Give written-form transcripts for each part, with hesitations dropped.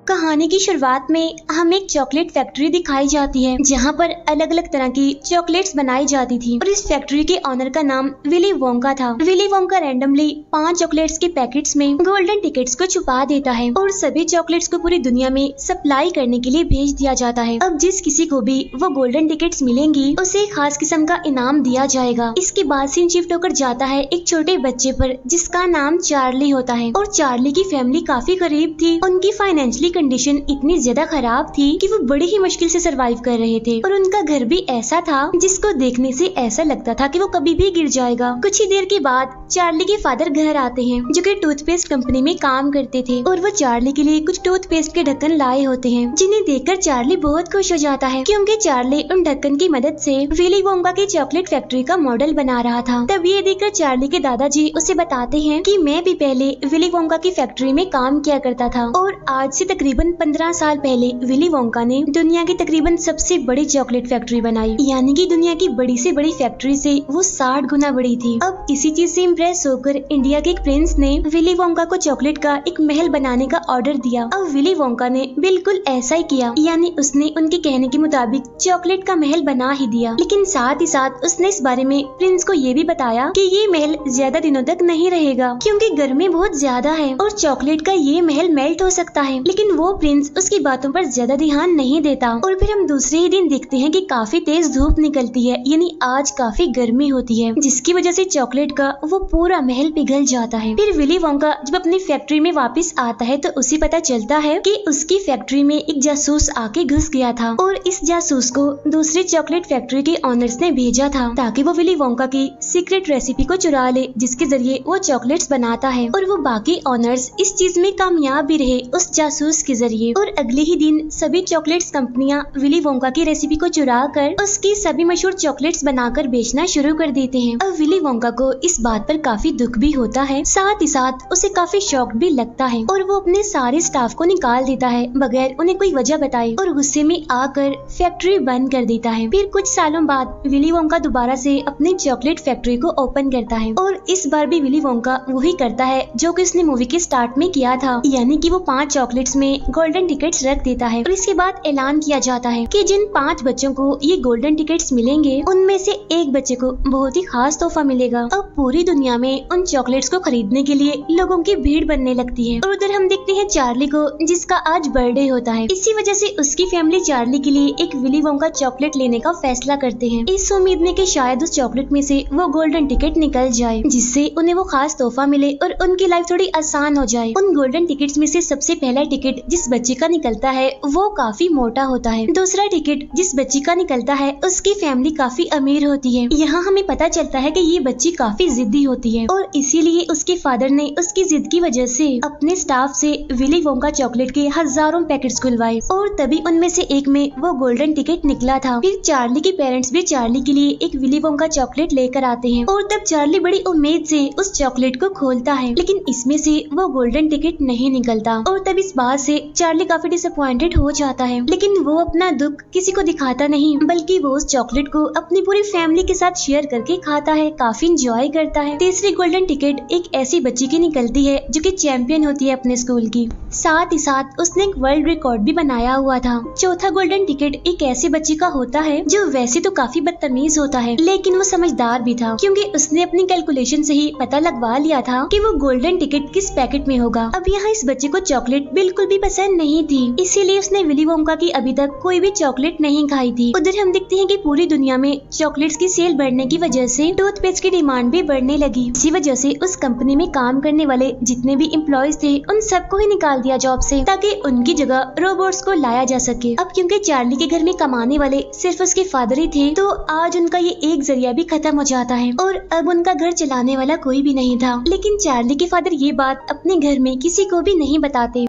कहानी की शुरुआत में हमें एक चॉकलेट फैक्ट्री दिखाई जाती है जहाँ पर अलग अलग तरह की चॉकलेट्स बनाई जाती थी और इस फैक्ट्री के ऑनर का नाम विली वोंका था। विली वोंका रैंडमली 5 चॉकलेट्स के पैकेट्स में गोल्डन टिकट्स को छुपा देता है और सभी चॉकलेट्स को पूरी दुनिया में सप्लाई करने के लिए भेज दिया जाता है। अब जिस किसी को भी वो गोल्डन टिकट्स मिलेंगी उसे एक खास किस्म का इनाम दिया जाएगा। इसके बाद सीन शिफ्ट होकर जाता है एक छोटे बच्चे पर जिसका नाम चार्ली होता है और चार्ली की फैमिली काफी गरीब थी। उनकी फाइनेंशियली कंडीशन इतनी ज्यादा खराब थी कि वो बड़ी ही मुश्किल से सरवाइव कर रहे थे और उनका घर भी ऐसा था जिसको देखने से ऐसा लगता था कि वो कभी भी गिर जाएगा। कुछ ही देर के बाद चार्ली के फादर घर आते हैं जो कि टूथपेस्ट कंपनी में काम करते थे और वो चार्ली के लिए कुछ टूथपेस्ट के ढक्कन लाए होते हैं जिन्हें देखकर चार्ली बहुत खुश हो जाता है क्योंकि चार्ली उन ढक्कन की मदद से विली वोंका की चॉकलेट फैक्ट्री का मॉडल बना रहा था। तब ये देखकर चार्ली के दादाजी उसे बताते हैं कि मैं भी पहले विली वोंका की फैक्ट्री में काम किया करता था और आज से तकरीबन 15 साल पहले विली वोंका ने दुनिया की तकरीबन सबसे बड़ी चॉकलेट फैक्ट्री बनाई, यानी कि दुनिया की बड़ी से बड़ी फैक्ट्री से वो 60 गुना बड़ी थी। अब इसी चीज से इम्प्रेस होकर इंडिया के एक प्रिंस ने विली वोंका को चॉकलेट का एक महल बनाने का ऑर्डर दिया। अब विली वोंका ने बिल्कुल ऐसा ही किया, यानी उसने उनके कहने के मुताबिक चॉकलेट का महल बना ही दिया। लेकिन साथ ही साथ उसने इस बारे में प्रिंस को ये भी बताया कि ये महल ज्यादा दिनों तक नहीं रहेगा क्योंकि गर्मी बहुत ज्यादा है और चॉकलेट का ये महल मेल्ट हो सकता है। लेकिन वो प्रिंस उसकी बातों पर ज्यादा ध्यान नहीं देता और फिर हम दूसरे ही दिन देखते हैं कि काफी तेज धूप निकलती है, यानी आज काफी गर्मी होती है जिसकी वजह से चॉकलेट का वो पूरा महल पिघल जाता है। फिर विली वोंका जब अपनी फैक्ट्री में वापस आता है तो उसे पता चलता है कि उसकी फैक्ट्री में एक जासूस आके घुस गया था और इस जासूस को दूसरी चॉकलेट फैक्ट्री के ऑनर्स ने भेजा था ताकि वो विली वोंका की सीक्रेट रेसिपी को चुरा ले जिसके जरिए वो चॉकलेट्स बनाता है और वो बाकी ऑनर्स इस चीज में कामयाब भी रहे उस जासूस के जरिए। और अगले ही दिन सभी चॉकलेट्स कंपनियां विली वोंका की रेसिपी को चुरा कर उसकी सभी मशहूर चॉकलेट्स बनाकर बेचना शुरू कर देते हैं। अब विली वोंका को इस बात पर काफी दुख भी होता है, साथ ही साथ उसे काफी शौक भी लगता है और वो अपने सारे स्टाफ को निकाल देता है बगैर उन्हें कोई वजह बताए और गुस्से में आकर फैक्ट्री बंद कर देता है। फिर कुछ सालों बाद विली वोंका दोबारा से अपनी चॉकलेट फैक्ट्री को ओपन करता है और इस बार भी विली वोंका वही करता है जो कि उसने मूवी के स्टार्ट में किया था, यानी कि वो 5 चॉकलेट्स में गोल्डन टिकट्स रख देता है और इसके बाद ऐलान किया जाता है कि जिन 5 बच्चों को ये गोल्डन टिकट्स मिलेंगे उनमें से एक बच्चे को बहुत ही खास तोहफा मिलेगा। अब पूरी दुनिया में उन चॉकलेट्स को खरीदने के लिए लोगों की भीड़ बनने लगती है और उधर हम देखते हैं चार्ली को जिसका आज बर्थडे होता है। इसी वजह से उसकी फैमिली चार्ली के लिए एक विली वोंका चॉकलेट लेने का फैसला करते हैं इस उम्मीद में कि शायद उस चॉकलेट में से वो गोल्डन टिकट निकल जाए जिससे उन्हें वो खास तोहफा मिले और उनकी लाइफ थोड़ी आसान हो जाए। उन गोल्डन टिकट्स में से सबसे पहला टिकट जिस बच्चे का निकलता है वो काफी मोटा होता है। दूसरा टिकट जिस बच्ची का निकलता है उसकी फैमिली काफी अमीर होती है। यहाँ हमें पता चलता है कि ये बच्ची काफी जिद्दी होती है और इसीलिए उसके फादर ने उसकी जिद की वजह से अपने स्टाफ से विली वोंका चॉकलेट के हजारों पैकेट्स खुलवाए और तभी उनमें से एक में वो गोल्डन टिकट निकला था। फिर चार्ली के पेरेंट्स भी चार्ली के लिए एक विली वोंका चॉकलेट लेकर आते हैं और तब चार्ली बड़ी उम्मीद से उस चॉकलेट को खोलता है लेकिन इसमें से वो गोल्डन टिकट नहीं निकलता और तब इस बात से चार्ली काफी डिसअपॉइंटेड हो जाता है। लेकिन वो अपना दुख किसी को दिखाता नहीं बल्कि वो उस चॉकलेट को अपनी पूरी फैमिली के साथ शेयर करके खाता है, काफी इंजॉय करता है। तीसरी गोल्डन टिकट एक ऐसी बच्ची की निकलती है जो कि चैंपियन होती है अपने स्कूल की, साथ ही साथ उसने एक वर्ल्ड रिकॉर्ड भी बनाया हुआ था। चौथा गोल्डन टिकट एक ऐसी बच्ची का होता है जो वैसे तो काफी बदतमीज होता है लेकिन वो समझदार भी था क्योंकि उसने अपनी कैलकुलेशन से ही पता लगवा लिया था कि वो गोल्डन टिकट किस पैकेट में होगा। अब यहाँ इस बच्चे को चॉकलेट बिल्कुल भी पसंद नहीं थी, इसीलिए उसने विली वोंका की अभी तक कोई भी चॉकलेट नहीं खाई थी। उधर हम देखते हैं कि पूरी दुनिया में चॉकलेट्स की सेल बढ़ने की वजह से टूथपेस्ट की डिमांड भी बढ़ने लगी। इसी वजह से उस कंपनी में काम करने वाले जितने भी एम्प्लॉयज थे उन सबको ही निकाल दिया जॉब से ताकि उनकी जगह रोबोट्स को लाया जा सके। अब क्योंकि चार्ली के घर में कमाने वाले सिर्फ उसके फादर ही थे तो आज उनका ये एक जरिया भी खत्म हो जाता है और अब उनका घर चलाने वाला कोई भी नहीं था। लेकिन चार्ली के फादर ये बात अपने घर में किसी को भी नहीं बताते।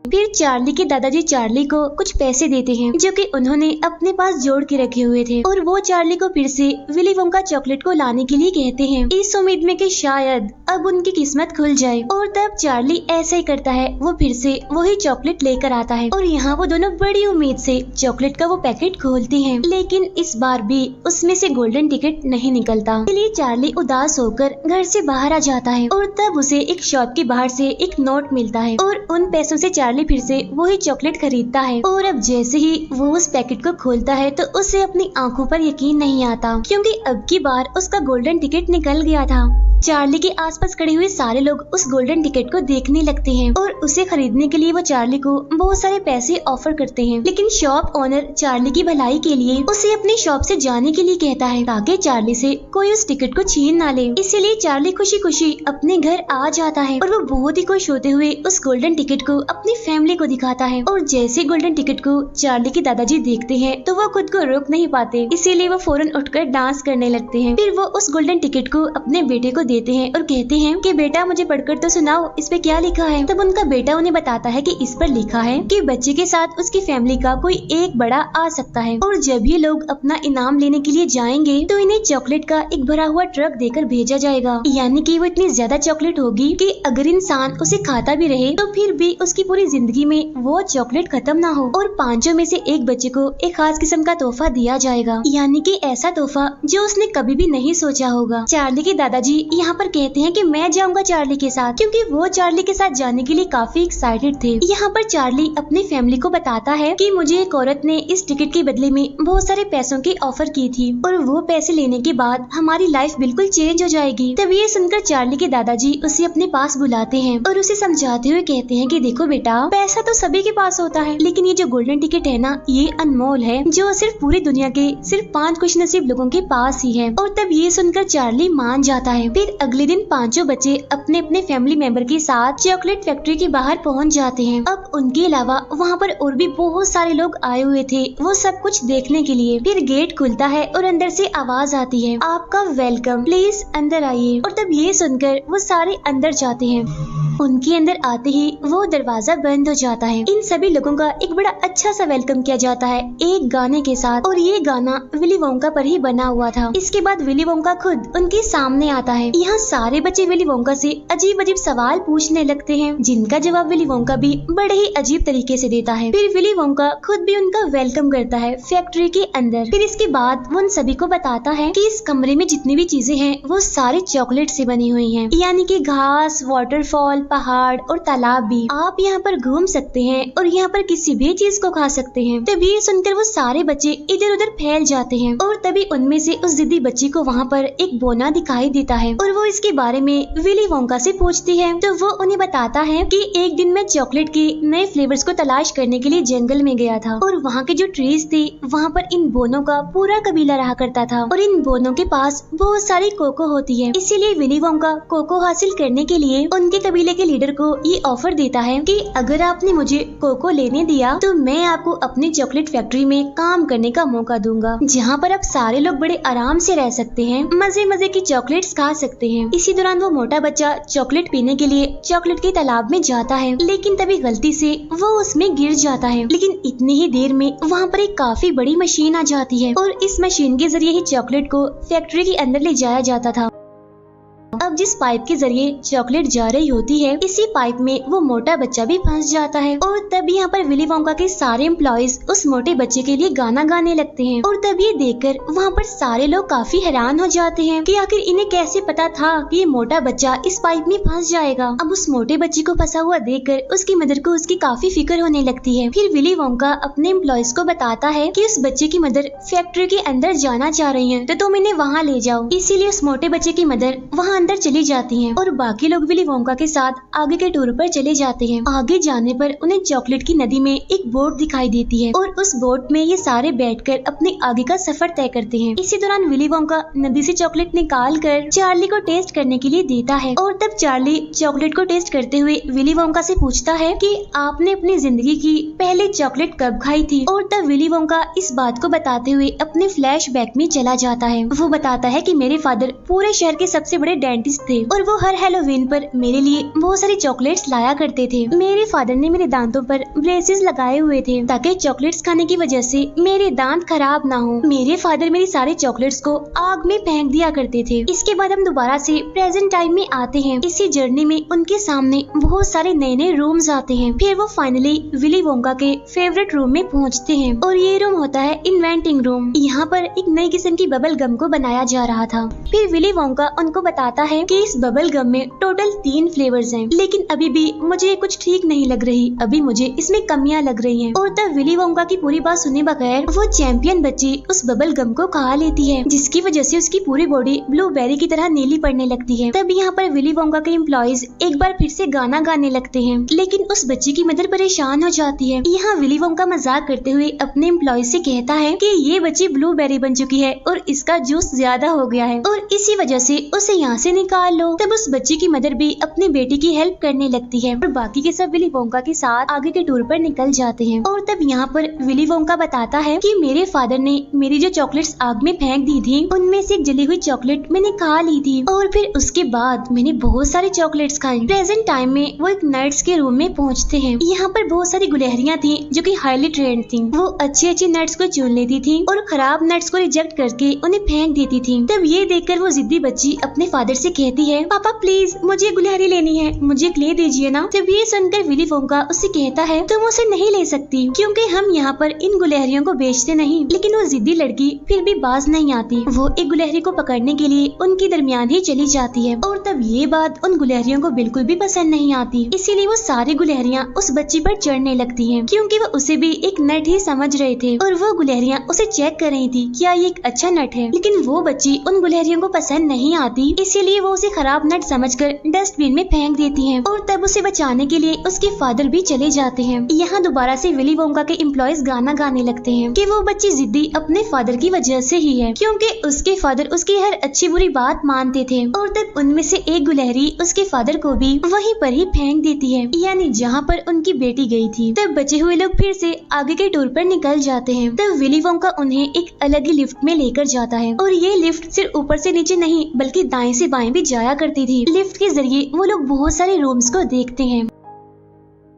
फिर चार्ली के दादाजी चार्ली को कुछ पैसे देते हैं जो कि उन्होंने अपने पास जोड़ के रखे हुए थे और वो चार्ली को फिर से विली वोंका चॉकलेट को लाने के लिए कहते हैं इस उम्मीद में कि शायद अब उनकी किस्मत खुल जाए। और तब चार्ली ऐसा ही करता है, वो फिर से वही चॉकलेट लेकर आता है और यहाँ वो दोनों बड़ी उम्मीद से चॉकलेट का वो पैकेट खोलते हैं लेकिन इस बार भी उसमें से गोल्डन टिकट नहीं निकलता। इसलिए चार्ली उदास होकर घर से बाहर आ जाता है और तब उसे एक शॉप के बाहर से एक नोट मिलता है और उन पैसों से चार्ली चार्ली फिर से वही चॉकलेट खरीदता है और अब जैसे ही वो उस पैकेट को खोलता है तो उसे अपनी आंखों पर यकीन नहीं आता, क्योंकि अब की बार उसका गोल्डन टिकट निकल गया था। चार्ली के आसपास खड़े हुए सारे लोग उस गोल्डन टिकट को देखने लगते हैं और उसे खरीदने के लिए वो चार्ली को बहुत सारे पैसे ऑफर करते हैं, लेकिन शॉप ओनर चार्ली की भलाई के लिए उसे अपनी शॉप से जाने के लिए कहता है ताकि चार्ली से कोई उस टिकट को छीन ना ले। इसीलिए चार्ली खुशी खुशी अपने घर आ जाता है और वो बहुत ही खुश होते हुए उस गोल्डन टिकट को अपनी फैमिली को दिखाता है। और जैसे गोल्डन टिकट को चार्ली के दादाजी देखते हैं तो वो खुद को रोक नहीं पाते, इसीलिए वो फौरन उठकर डांस करने लगते हैं। फिर वो उस गोल्डन टिकट को अपने बेटे को देते हैं और कहते हैं कि बेटा मुझे पढ़कर तो सुनाओ, इस पे क्या लिखा है। तब उनका बेटा उन्हें बताता है कि इस पर लिखा है कि बच्चे के साथ उसकी फैमिली का कोई एक बड़ा आ सकता है और जब ये लोग अपना इनाम लेने के लिए जाएंगे तो इन्हें चॉकलेट का एक भरा हुआ ट्रक देकर भेजा जाएगा। यानी कि वो इतनी ज्यादा चॉकलेट होगी कि अगर इंसान उसे खाता भी रहे तो फिर भी उसकी पूरी जिंदगी में वो चॉकलेट खत्म ना हो। और पांचों में से एक बच्चे को एक खास किस्म का तोहफा दिया जाएगा, यानी कि ऐसा तोहफा जो उसने कभी भी नहीं सोचा होगा। चार्ली के दादाजी यहाँ पर कहते हैं कि मैं जाऊंगा चार्ली के साथ, क्योंकि वो चार्ली के साथ जाने के लिए काफी एक्साइटेड थे। यहाँ पर चार्ली अपनी फैमिली को बताता है कि मुझे एक औरत ने इस टिकट के बदले में बहुत सारे पैसों की ऑफर की थी और वो पैसे लेने के बाद हमारी लाइफ बिल्कुल चेंज हो जाएगी। तब ये सुनकर चार्ली के दादाजी उसे अपने पास बुलाते हैं और उसे समझाते हुए कहते हैं कि देखो बेटा, पैसा तो सभी के पास होता है, लेकिन ये जो गोल्डन टिकट है ना, ये अनमोल है, जो सिर्फ पूरी दुनिया के सिर्फ 5 खुशनसीब लोगों के पास ही है। और तब ये सुनकर चार्ली मान जाता है। फिर अगले दिन पांचों बच्चे अपने अपने फैमिली मेंबर के साथ चॉकलेट फैक्ट्री के बाहर पहुंच जाते हैं। अब उनके अलावा वहां पर और भी बहुत सारे लोग आए हुए थे वो सब कुछ देखने के लिए। फिर गेट खुलता है और अंदर से आवाज आती है, आपका वेलकम, प्लीज अंदर आइए। और तब ये सुनकर वो सारे अंदर जाते हैं। उनके अंदर आते ही वो दरवाजा बंद हो जाता है। इन सभी लोगों का एक बड़ा अच्छा सा वेलकम किया जाता है एक गाने के साथ, और ये गाना विली वोंका पर ही बना हुआ था। इसके बाद विली वोंका खुद उनके सामने आता है। यहाँ सारे बच्चे विली वोंका से अजीब अजीब सवाल पूछने लगते हैं, जिनका जवाब विली वोंका भी बड़े ही अजीब तरीके से देता है। फिर विली वोंका खुद भी उनका वेलकम करता है फैक्ट्री के अंदर। फिर इसके बाद वो उन सभी को बताता है कि इस कमरे में जितनी भी चीजें हैं वो सारी चॉकलेट से बनी हुई हैं, यानी कि घास, वाटरफॉल, पहाड़ और तालाब भी। आप यहाँ पर घूम सकते हैं और यहाँ पर किसी भी चीज को खा सकते हैं। तभी सुनकर वो सारे बच्चे इधर उधर फैल जाते हैं और तभी उनमें से उस जिद्दी बच्ची को वहाँ पर एक बोना दिखाई देता है और वो इसके बारे में विली वोंका से पूछती है। तो वो उन्हें बताता है कि एक दिन मैं चॉकलेट के नए फ्लेवर्स को तलाश करने के लिए जंगल में गया था और वहाँ के जो ट्रीज थे वहाँ पर इन बोनों का पूरा कबीला रहा करता था और इन बोनों के पास बहुत सारी कोको होती है। इसीलिए विली वोंका कोको हासिल करने के लिए उनके कबीले के लीडर को ये ऑफर देता है कि अगर आपने मुझे कोको लेने दिया तो मैं आपको अपनी चॉकलेट फैक्ट्री में काम करने का मौका दूंगा, जहाँ पर आप सारे लोग बड़े आराम से रह सकते हैं, मजे मजे की चॉकलेट्स खा सकते हैं। इसी दौरान वो मोटा बच्चा चॉकलेट पीने के लिए चॉकलेट के तालाब में जाता है, लेकिन तभी गलती से वो उसमें गिर जाता है। लेकिन इतनी ही देर में वहाँ पर एक काफी बड़ी मशीन आ जाती है और इस मशीन के जरिए ही चॉकलेट को फैक्ट्री के अंदर ले जाया जाता था। अब जिस पाइप के जरिए चॉकलेट जा रही होती है, इसी पाइप में वो मोटा बच्चा भी फंस जाता है और तब यहाँ पर विली वोंका के सारे एम्प्लॉइज उस मोटे बच्चे के लिए गाना गाने लगते हैं। और तब ये देखकर वहाँ पर सारे लोग काफी हैरान हो जाते हैं कि आखिर इन्हें कैसे पता था कि ये मोटा बच्चा इस पाइप में फंस जाएगा। अब उस मोटे बच्चे को फंसा हुआ देखकर उसकी मदर को उसकी काफी फिक्र होने लगती है। फिर विली वोंका अपने एम्प्लॉइज को बताता है कि उस बच्चे की मदर फैक्ट्री के अंदर जाना चाह रही है, तो तुम इन्हें वहाँ ले जाओ। इसीलिए उस मोटे बच्चे की मदर वहाँ अंदर चली जाती हैं और बाकी लोग विली वोंका के साथ आगे के टूर पर चले जाते हैं। आगे जाने पर उन्हें चॉकलेट की नदी में एक बोट दिखाई देती है और उस बोट में ये सारे बैठकर अपने आगे का सफर तय करते हैं। इसी दौरान विली वोंका नदी से चॉकलेट निकाल कर चार्ली को टेस्ट करने के लिए देता है और तब चार्ली चॉकलेट को टेस्ट करते हुए विली वोंका से पूछता है कि आपने अपनी जिंदगी की पहली चॉकलेट कब खाई थी। और तब विली वोंका इस बात को बताते हुए अपने फ्लैशबैक में चला जाता है। वो बताता है कि मेरे फादर पूरे शहर के सबसे बड़े डेंटिस्ट थे और वो हर हैलोवीन पर मेरे लिए बहुत सारी चॉकलेट्स लाया करते थे। मेरे फादर ने मेरे दांतों पर ब्रेसेस लगाए हुए थे ताकि चॉकलेट्स खाने की वजह से मेरे दांत खराब ना हो। मेरे फादर मेरी सारे चॉकलेट्स को आग में फेंक दिया करते थे। इसके बाद हम दोबारा से प्रेजेंट टाइम में आते हैं। इसी जर्नी में उनके सामने बहुत सारे नए नए रूम्स आते हैं। फिर वो फाइनली विली वोंका के फेवरेट रूम में पहुँचते हैं और ये रूम होता है इन्वेंटिंग रूम। यहाँ पर एक नई किस्म की बबल गम को बनाया जा रहा था। फिर विली वोंका उनको बताता है है कि इस बबल गम में टोटल 3 फ्लेवर्स हैं, लेकिन अभी भी मुझे कुछ ठीक नहीं लग रही, अभी मुझे इसमें कमियां लग रही हैं। और तब विली वोंका की पूरी बात सुने बगैर वो चैंपियन बच्ची उस बबल गम को खा लेती है, जिसकी वजह से उसकी पूरी बॉडी ब्लूबेरी की तरह नीली पड़ने लगती है। तब यहाँ पर विली वोंका के एम्प्लॉइज एक बार फिर से गाना गाने लगते हैं, लेकिन उस बच्ची की मदर परेशान हो जाती है। यहाँ विली वोंका मजाक करते हुए अपने एम्प्लॉइज से कहता है कि ये बच्ची ब्लूबेरी बन चुकी है और इसका जूस ज्यादा हो गया है और इसी वजह से उसे यहाँ से निकाल लो। तब उस बच्ची की मदर भी अपनी बेटी की हेल्प करने लगती है और बाकी के सब विली वोंका के साथ आगे के टूर पर निकल जाते हैं। और तब यहाँ पर विली वोंका बताता है कि मेरे फादर ने मेरी जो चॉकलेट्स आग में फेंक दी थी उनमें से एक जली हुई चॉकलेट मैंने खा ली थी और फिर उसके बाद मैंने बहुत सारी चॉकलेट्स खाई। प्रेजेंट टाइम में वो एक नट्स के रूम में पहुँचते हैं। यहाँ पर बहुत सारी गुलहरियाँ थी जो कि हाईली ट्रेंड थी। वो अच्छे नट्स को चुन लेती थी और खराब नट्स को रिजेक्ट करके उन्हें फेंक देती थी। तब ये देखकर वो जिद्दी बच्ची अपने फादर से कहती है, पापा प्लीज मुझे गुलहरी लेनी है, मुझे ले दीजिए ना। तब ये सुनकर विली वोंका उससे कहता है, तुम उसे नहीं ले सकती क्योंकि हम यहाँ पर इन गुलहरियों को बेचते नहीं। लेकिन वो जिद्दी लड़की फिर भी बाज नहीं आती। वो एक गुलहरी को पकड़ने के लिए उनके दरमियान ही चली जाती है और तब ये बात उन गुलहरियों को बिल्कुल भी पसंद नहीं आती। इसीलिए वो सारी गुलहरियाँ उस बच्ची पर चढ़ने लगती है क्योंकि वो उसे भी एक नट ही समझ रहे थे और वो गुलहरियाँ उसे चेक कर रही थी क्या ये एक अच्छा नट है। लेकिन वो बच्ची उन गुलहरियों को पसंद नहीं आती, इसीलिए वो उसे खराब नट समझकर डस्टबिन में फेंक देती है और तब उसे बचाने के लिए उसके फादर भी चले जाते हैं। यहाँ दोबारा से विली वोंका के एम्प्लॉइज गाना गाने लगते हैं कि वो बच्ची जिद्दी अपने फादर की वजह से ही है क्योंकि उसके फादर उसकी हर अच्छी बुरी बात मानते थे। और तब उनमें से एक गुलहरी उसके फादर को भी वहीं पर ही फेंक देती है, यानी जहाँ पर उनकी बेटी गई थी। तब बचे हुए लोग फिर से आगे के टूर पर निकल जाते हैं। तब विली वोंका उन्हें एक अलग ही लिफ्ट में लेकर जाता है और ये लिफ्ट सिर्फ ऊपर से नीचे नहीं बल्कि दाएं से बाएं भी जाया करती थी। लिफ्ट के जरिए वो लोग बहुत सारे रूम्स को देखते हैं।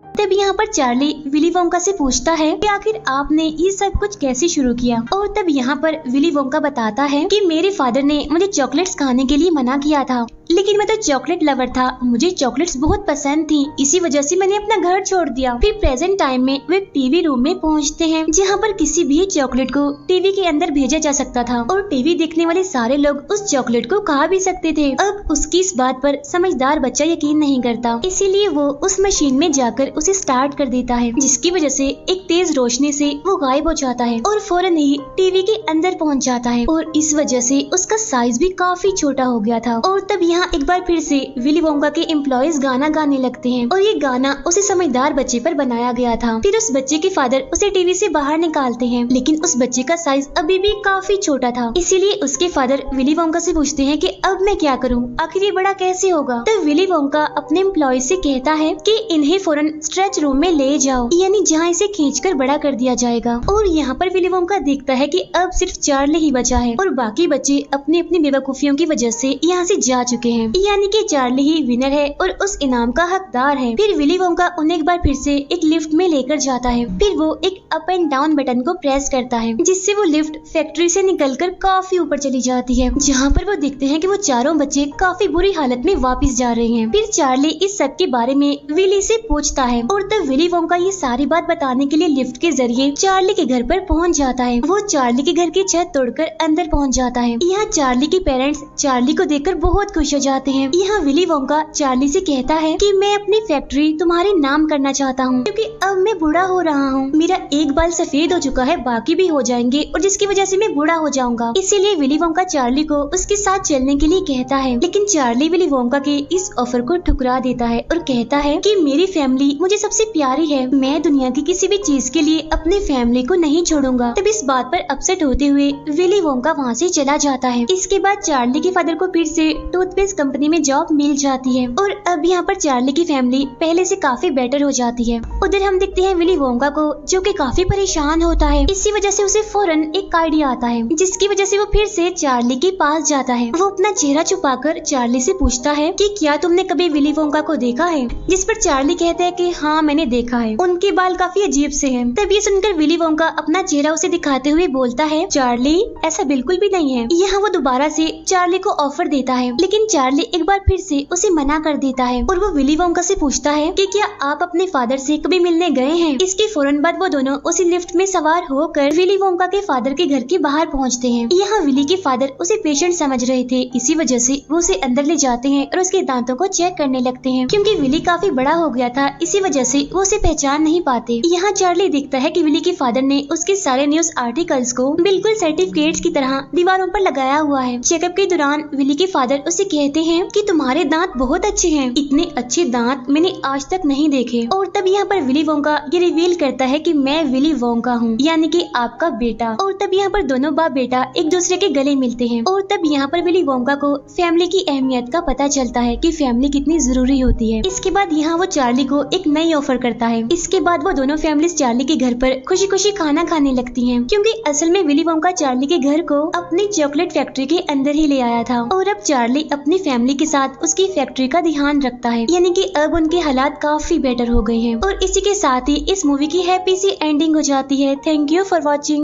तब यहाँ पर चार्ली विली वोंका से पूछता है कि आखिर आपने ये सब कुछ कैसे शुरू किया। और तब यहाँ पर विली वोंका बताता है कि मेरे फादर ने मुझे चॉकलेट्स खाने के लिए मना किया था, लेकिन मैं तो चॉकलेट लवर था, मुझे चॉकलेट्स बहुत पसंद थी, इसी वजह से मैंने अपना घर छोड़ दिया। फिर प्रेजेंट टाइम में वो एक टीवी रूम में पहुँचते हैं जहाँ पर किसी भी चॉकलेट को टीवी के अंदर भेजा जा सकता था और टीवी देखने वाले सारे लोग उस चॉकलेट को खा भी सकते थे। अब उसकी इस बात पर समझदार बच्चा यकीन नहीं करता, इसीलिए वो उस मशीन में जाकर उसे स्टार्ट कर देता है, जिसकी वजह से एक तेज रोशनी से वो गायब हो जाता है और फौरन ही टीवी के अंदर पहुंच जाता है और इस वजह से उसका साइज भी काफी छोटा हो गया था। और तब यहाँ एक बार फिर से विली वोंका के एम्प्लॉइज गाना गाने लगते हैं और ये गाना उसे समझदार बच्चे पर बनाया गया था। फिर उस बच्चे के फादर उसे टीवी से बाहर निकालते हैं, लेकिन उस बच्चे का साइज अभी भी काफी छोटा था, इसीलिए उसके फादर विली वोंका से पूछते हैं कि अब मैं क्या करूं, आखिर ये बड़ा कैसे होगा। तब विली वोंका अपने एम्प्लॉइज से कहता है कि इन्हें फौरन स्ट्रेच रूम में ले जाओ, यानी जहाँ इसे खींचकर बड़ा कर दिया जाएगा। और यहाँ पर विली वोंका देखता है कि अब सिर्फ चार्ली ही बचा है और बाकी बच्चे अपनी अपनी बेवकूफियों की वजह से यहाँ से जा चुके हैं, यानी कि चार्ली ही विनर है और उस इनाम का हकदार है। फिर विली वोंका उन्हें एक बार फिर से एक लिफ्ट में लेकर जाता है। फिर वो एक अप एंड डाउन बटन को प्रेस करता है, जिससे वो लिफ्ट फैक्ट्री से निकलकर काफी ऊपर चली जाती है, जहाँ पर वो देखते हैं कि वो चारों बच्चे काफी बुरी हालत में वापस जा रहे हैं। फिर चार्ली इस सब के बारे में विली से पूछता है और तब विली वोंका ये सारी बात बताने के लिए लिफ्ट के जरिए चार्ली के घर पर पहुंच जाता है। वो चार्ली के घर की छत तोड़कर अंदर पहुंच जाता है। यहाँ चार्ली के पेरेंट्स चार्ली को देखकर बहुत खुश हो जाते हैं। यहाँ विली वोंका चार्ली से कहता है कि मैं अपनी फैक्ट्री तुम्हारे नाम करना चाहता हूँ, क्योंकि अब मैं बूढ़ा हो रहा हूँ, मेरा एक बाल सफेद हो चुका है, बाकी भी हो जाएंगे और जिसकी वजह से मैं बूढ़ा हो जाऊंगा। इसीलिए विली वोंका चार्ली को उसके साथ चलने के लिए कहता है, लेकिन चार्ली विली वोंका के इस ऑफर को ठुकरा देता है और कहता है कि मेरी फैमिली मुझे सबसे प्यारी है, मैं दुनिया की किसी भी चीज के लिए अपने फैमिली को नहीं छोड़ूंगा। तब इस बात पर अपसेट होते हुए विली वोंका वहाँ से चला जाता है। इसके बाद चार्ली के फादर को फिर से टूथपेस्ट कंपनी में जॉब मिल जाती है और अब यहाँ पर चार्ली की फैमिली पहले से काफी बेटर हो जाती है। उधर हम देखते हैं विली वोंका को, जो कि काफी परेशान होता है। इसी वजह से उसे फौरन एक आइडिया आता है, जिसकी वजह से वो फिर से चार्ली के पास जाता है। वो अपना चेहरा छुपाकर चार्ली से पूछता है कि क्या तुमने कभी विली वोंका को देखा है, जिस पर चार्ली कहता है कि हाँ मैंने देखा है, उनके बाल काफी अजीब से हैं। तब ये सुनकर विली वोंका अपना चेहरा उसे दिखाते हुए बोलता है, चार्ली ऐसा बिल्कुल भी नहीं है। यहाँ वो दोबारा से चार्ली को ऑफर देता है, लेकिन चार्ली एक बार फिर से उसे मना कर देता है और वो विली वोंका से पूछता है कि क्या आप अपने फादर से कभी मिलने गए हैं। इसके फौरन बाद वो दोनों उसी लिफ्ट में सवार होकर विली वोंका के फादर के घर के बाहर पहुंचते हैं। यहाँ विली के फादर उसे पेशेंट समझ रहे थे, इसी वजह से वो उसे अंदर ले जाते हैं और उसके दांतों को चेक करने लगते हैं। क्योंकि विली काफी बड़ा हो गया था, इसी वजह से वो उसे पहचान नहीं पाते। यहाँ चार्ली देखता है कि विली के फादर ने उसके सारे न्यूज आर्टिकल्स को बिल्कुल सर्टिफिकेट्स की तरह दीवारों पर लगाया हुआ है। चेकअप के दौरान विली के फादर उसे कहते हैं कि तुम्हारे दांत बहुत अच्छे हैं, इतने अच्छे दांत मैंने आज तक नहीं देखे। और तब यहाँ पर विली वोंका ये रिवील करता है कि मैं विली वोंका हूँ, यानी कि आपका बेटा। और तब यहाँ पर दोनों बाप बेटा एक दूसरे के गले मिलते हैं। और तब यहाँ पर विली वोंका को फैमिली की अहमियत का पता चलता है कि फैमिली कितनी जरूरी होती है। इसके बाद यहाँ वो चार्ली को एक नई ऑफर करता है। इसके बाद वो दोनों फैमिलीज चार्ली के घर पर खुशी खुशी खाना खाने लगती हैं, क्योंकि असल में विली वोंका चार्ली के घर को अपनी चॉकलेट फैक्ट्री के अंदर ही ले आया था। और अब चार्ली अपनी फैमिली के साथ उसकी फैक्ट्री का ध्यान रखता है, यानी कि अब उनके हालात काफी बेटर हो गए हैं। और इसी के साथ ही इस मूवी की हैप्पी सी एंडिंग हो जाती है। Thank you for watching.